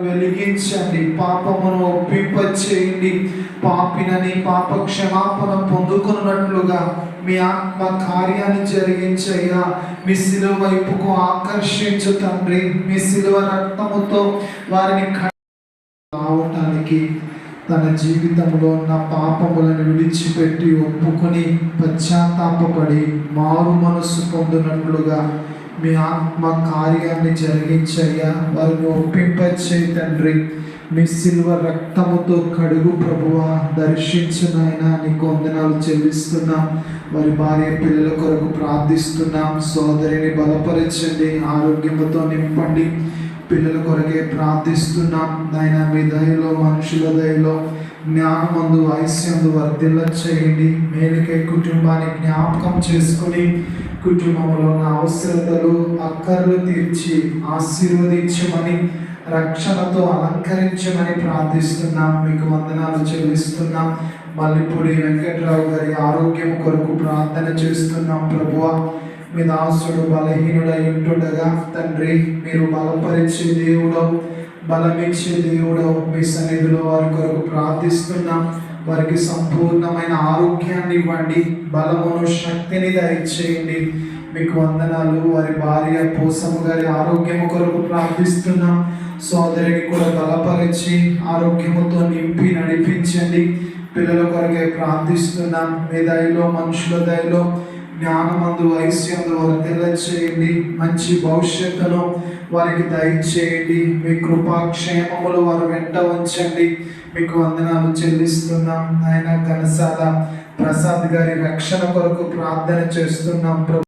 వెలిగించండి, పాపమును ఒప్పింపచేయండి. పాపినని పాప క్షమాపణ పొందుకున్నట్లుగా మీ ఆత్మ కార్యాన్ని జరిగించయ్యా. మీ శిలువ వైపుకు ఆకర్షించు తండ్రి. మీ శిలువ రక్తముతో వారిని రావటానికి తన జీవితంలో ఉన్న పాపములను విడిచిపెట్టి ఒప్పుకొని పశ్చాత్తాపడి మారు మనస్సు పొందినట్లుగా మీ ఆత్మ కార్యాన్ని జరిగించయ్యా. వారిని ఒప్పింపచేయి తండ్రి. మీ శిలువ రక్తముతో కడుగు ప్రభువా. దర్శించునైనా నీకు వందనాలు చెల్లిస్తున్నాం. వారి భార్య పిల్లల కొరకు ప్రార్థిస్తున్నాం. సోదరిని బలపరచండి, ఆరోగ్యముతో నింపండి. పిల్లల కొరకే ప్రార్థిస్తున్నాం నాయన. మీ దయలో, మనుషుల దయలో, జ్ఞానమందు ఐశ్యందు వర్ధిల్ల చేయండి. మేలుకై కుటుంబాన్ని జ్ఞాపకం చేసుకుని కుటుంబంలో ఉన్న అవసరతలు, అక్కర్లు తీర్చి ఆశీర్వదించమని, రక్షణతో అలంకరించమని ప్రార్థిస్తున్నాం. మీకు వందనాలు చెల్లిస్తున్నాం. మల్లిపూడి వెంకట్రావు గారి ఆరోగ్యం కొరకు ప్రార్థన చేస్తున్నాం. ప్రభువా, మీ దాసుడు బలహీనుడై ఉంటుండగా తండ్రి, మీరు బలపరిచే దేవుడవు, బలమిచ్చే దేవుడవు. మీ సన్నిధిలో వారి కొరకు ప్రార్థిస్తున్నాం. వారికి సంపూర్ణమైన ఆరోగ్యాన్ని ఇవ్వండి, బలమును, శక్తిని దయచేయండి. మీకు వందనాలు. వారి భార్య పోసమ్మ గారి ఆరోగ్యము కొరకు ప్రార్థిస్తున్నాం. సోదరిని కూడా బలపరిచి ఆరోగ్యముతో నింపి నడిపించండి. పిల్లల కొరకే ప్రార్థిస్తున్నాం. మీ దయలో, మనుషుల దయలో, జ్ఞానమందు ఐశ్యందు వర్ధిల్ల చేయండి. మంచి భవిష్యత్తును వారికి దయచేయండి. మీ కృపాక్షేమములు వారు వెంట ఉంచండి. మీకు వందనాలు చెల్లిస్తున్నాం. ఆయన కనసాల ప్రసాద్ గారి రక్షణ కొరకు ప్రార్థన చేస్తున్నాం.